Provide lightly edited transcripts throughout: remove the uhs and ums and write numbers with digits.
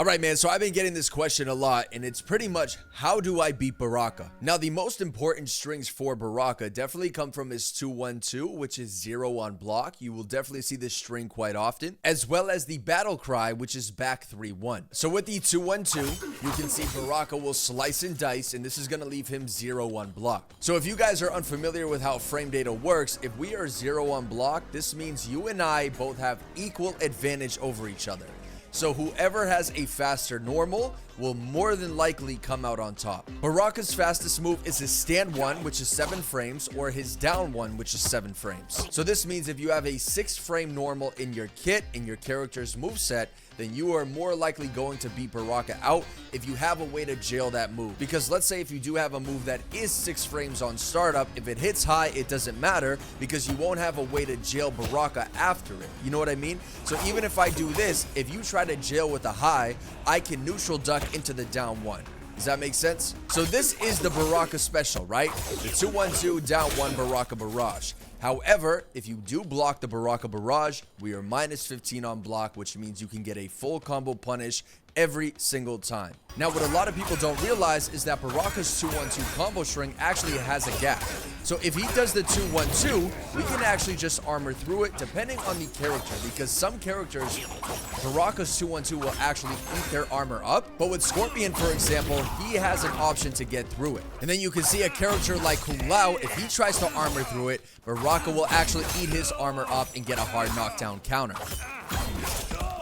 All right, man, so I've been getting this question a lot, and it's pretty much, how do I beat Baraka? Now, the most important strings for Baraka definitely come from his 2-1-2, which is 0 on block. You will definitely see this string quite often, as well as the battle cry, which is back 3-1. So with the 2-1-2, you can see Baraka will slice and dice, and this is going to leave him 0 on block. So if you guys are unfamiliar with how frame data works, if we are 0 on block, this means you and I both have equal advantage over each other. So whoever has a faster normal will more than likely come out on top. Baraka's fastest move is his stand 1, which is 7 frames, or his down 1, which is 7 frames. So this means if you have a 6 frame normal in your kit, in your character's moveset, then you are more likely going to beat Baraka out if you have a way to jail that move. Because let's say if you do have a move that is 6 frames on startup, if it hits high, it doesn't matter because you won't have a way to jail Baraka after it. You know what I mean? So even if I do this, if you try to jail with a high, I can neutral duck into the down 1. Does that make sense? So this is the Baraka special, right? The 2-1-2 down 1 Baraka barrage. However, if you do block the Baraka barrage, we are minus 15 on block, which means you can get a full combo punish every single time. Now, what a lot of people don't realize is that Baraka's 2-1-2 combo string actually has a gap. So if he does the 2-1-2, we can actually just armor through it depending on the character, because some characters, Baraka's 2-1-2 will actually eat their armor up. But with Scorpion, for example, he has an option to get through it. And then you can see a character like Kung Lao, if he tries to armor through it, Baraka will actually eat his armor up and get a hard knockdown counter.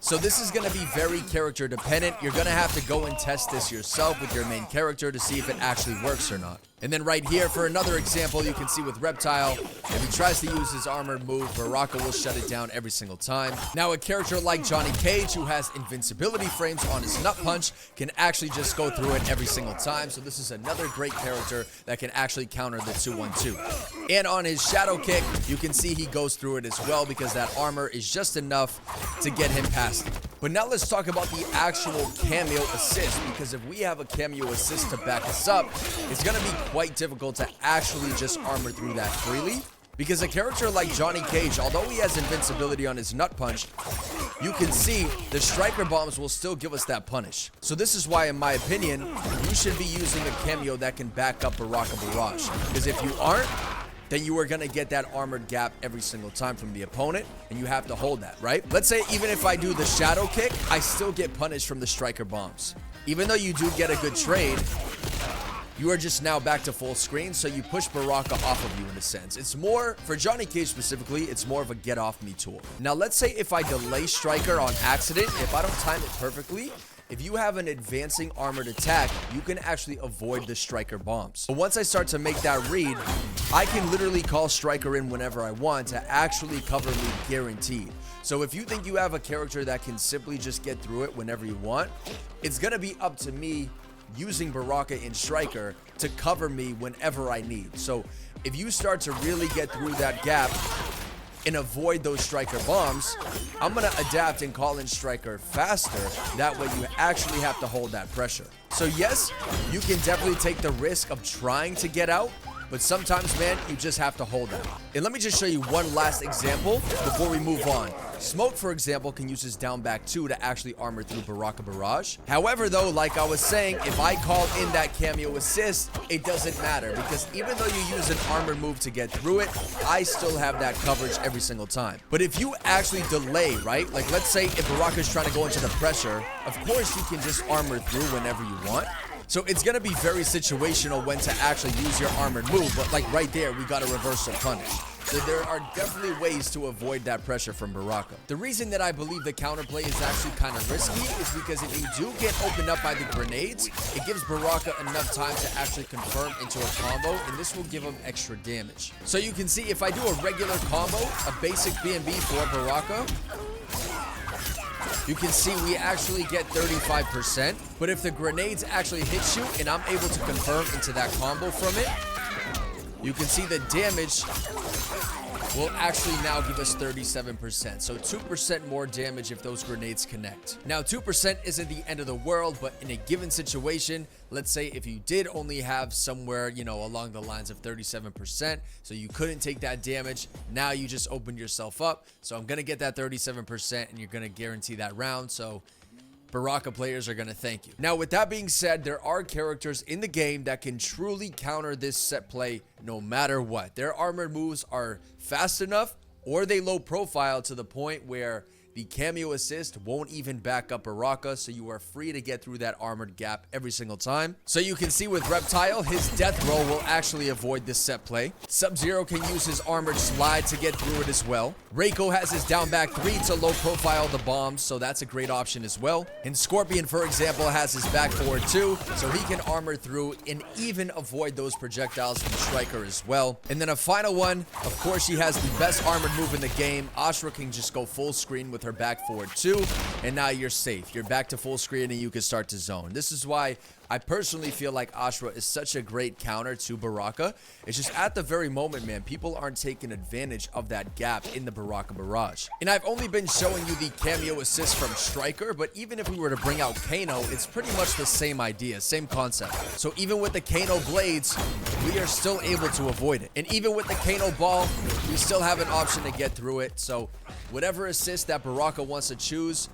So this is going to be very character dependent. You're going to have to go and test this yourself with your main character to see if it actually works or not. And then right here, for another example, you can see with Reptile, if he tries to use his armored move, Baraka will shut it down every single time. Now, a character like Johnny Cage, who has invincibility frames on his nut punch, can actually just go through it every single time. So this is another great character that can actually counter the 2-1-2. And on his shadow kick, you can see he goes through it as well because that armor is just enough to get him past it. But now let's talk about the actual cameo assist, because if we have a cameo assist to back us up, it's going to be quite difficult to actually just armor through that freely. Because a character like Johnny Cage, although he has invincibility on his nut punch, you can see the striker bombs will still give us that punish. So this is why, in my opinion, you should be using a cameo that can back up Baraka Barrage. Because if you aren't, then you are going to get that armored gap every single time from the opponent, and you have to hold that, right? Let's say even if I do the shadow kick, I still get punished from the striker bombs. Even though you do get a good trade, you are just now back to full screen, so you push Baraka off of you in a sense. It's more, for Johnny Cage specifically, it's more of a get off me tool. Now let's say if I delay striker on accident, if I don't time it perfectly, if you have an advancing armored attack, you can actually avoid the striker bombs. But once I start to make that read, I can literally call striker in whenever I want to actually cover me guaranteed. So if you think you have a character that can simply just get through it whenever you want, it's going to be up to me using Baraka in striker to cover me whenever I need. So if you start to really get through that gap and avoid those striker bombs, I'm going to adapt and call in striker faster. That way you actually have to hold that pressure. So yes, you can definitely take the risk of trying to get out, but sometimes, man, you just have to hold that. And let me just show you one last example before we move on. Smoke, for example, can use his down back 2 to actually armor through Baraka Barrage. However, though, like I was saying, if I call in that cameo assist, it doesn't matter, because even though you use an armored move to get through it, I still have that coverage every single time. But if you actually delay, right? Like, let's say if Baraka's trying to go into the pressure, of course you can just armor through whenever you want. So it's going to be very situational when to actually use your armored move. But like right there, we got a reversal punish. So there are definitely ways to avoid that pressure from Baraka. The reason that I believe the counterplay is actually kind of risky is because if you do get opened up by the grenades, it gives Baraka enough time to actually confirm into a combo, and this will give him extra damage. So you can see if I do a regular combo, a basic B&B for Baraka, you can see we actually get 35%, but if the grenades actually hit you and I'm able to confirm into that combo from it, you can see the damage will actually now give us 37%. So 2% more damage if those grenades connect. Now, 2% isn't the end of the world, but in a given situation, let's say if you did only have somewhere, you know, along the lines of 37%, so you couldn't take that damage, now you just opened yourself up. So I'm going to get that 37% and you're going to guarantee that round. So Baraka players are going to thank you. Now, with that being said, there are characters in the game that can truly counter this set play no matter what. Their armored moves are fast enough, or they low profile to the point where the cameo assist won't even back up Baraka, so you are free to get through that armored gap every single time. So you can see with Reptile, his death roll will actually avoid this set play. Sub-Zero can use his armored slide to get through it as well. Reiko has his down back 3 to low profile the bombs, so that's a great option as well. And Scorpion, for example, has his back forward 2, so he can armor through and even avoid those projectiles from Striker as well. And then a final one, of course, she has the best armored move in the game. Ashura can just go full screen with her back forward 2, and now you're safe. You're back to full screen and you can start to zone. This is why I personally feel like Ashura is such a great counter to Baraka. It's just at the very moment, man, people aren't taking advantage of that gap in the Baraka barrage. And I've only been showing you the cameo assist from Striker, but even if we were to bring out Kano, it's pretty much the same idea, same concept. So even with the Kano blades, we are still able to avoid it. And even with the Kano ball, we still have an option to get through it. So whatever assist that Baraka wants to choose,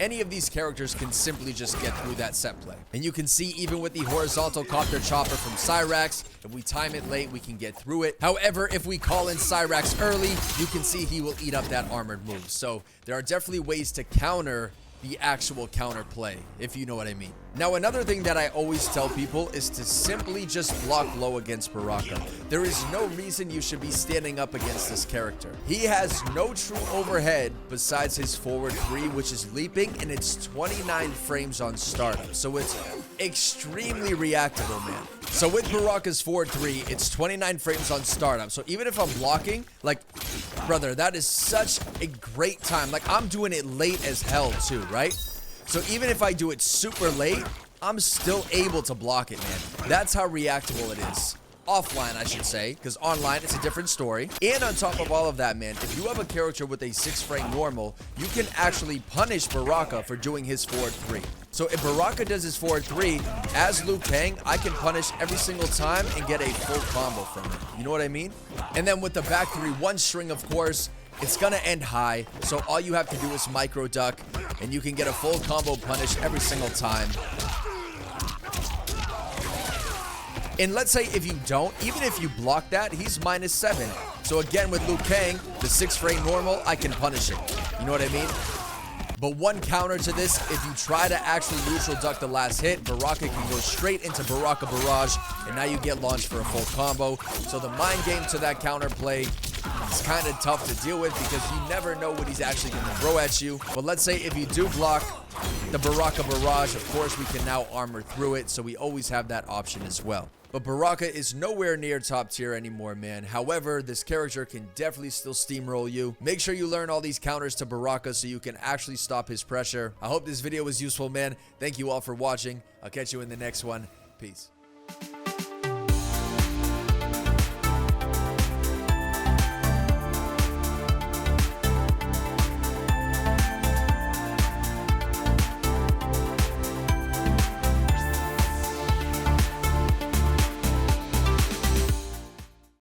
any of these characters can simply just get through that set play. And you can see even with the horizontal copter chopper from Cyrax, if we time it late, we can get through it. However, if we call in Cyrax early, you can see he will eat up that armored move. So there are definitely ways to counter the actual counter play, if you know what I mean. Now, another thing that I always tell people is to simply just block low against Baraka. There is no reason you should be standing up against this character. He has no true overhead besides his forward 3, which is leaping, and it's 29 frames on startup. So it's extremely reactable, man. So with Baraka's forward 3, it's 29 frames on startup. So even if I'm blocking, like, brother, that is such a great time. Like, I'm doing it late as hell too, right? So even if I do it super late, I'm still able to block it, man. That's how reactable it is. Offline, I should say, because online it's a different story. And on top of all of that, man, if you have a character with a 6 frame normal, you can actually punish Baraka for doing his forward 3. So if Baraka does his forward 3, as Liu Kang, I can punish every single time and get a full combo from it. You know what I mean? And then with the back 3, one string, of course, it's gonna end high, so all you have to do is micro duck, and you can get a full combo punish every single time. And let's say if you don't, even if you block that, he's -7. So again, with Liu Kang, the 6 frame normal, I can punish it. You know what I mean? But one counter to this, if you try to actually neutral duck the last hit, Baraka can go straight into Baraka Barrage, and now you get launched for a full combo. So the mind game to that counter play is kind of tough to deal with because you never know what he's actually going to throw at you. But let's say if you do block the Baraka Barrage, of course, we can now armor through it, so we always have that option as well. But Baraka is nowhere near top tier anymore, man. However, this character can definitely still steamroll you. Make sure you learn all these counters to Baraka so you can actually stop his pressure. I hope this video was useful, man. Thank you all for watching. I'll catch you in the next one. Peace.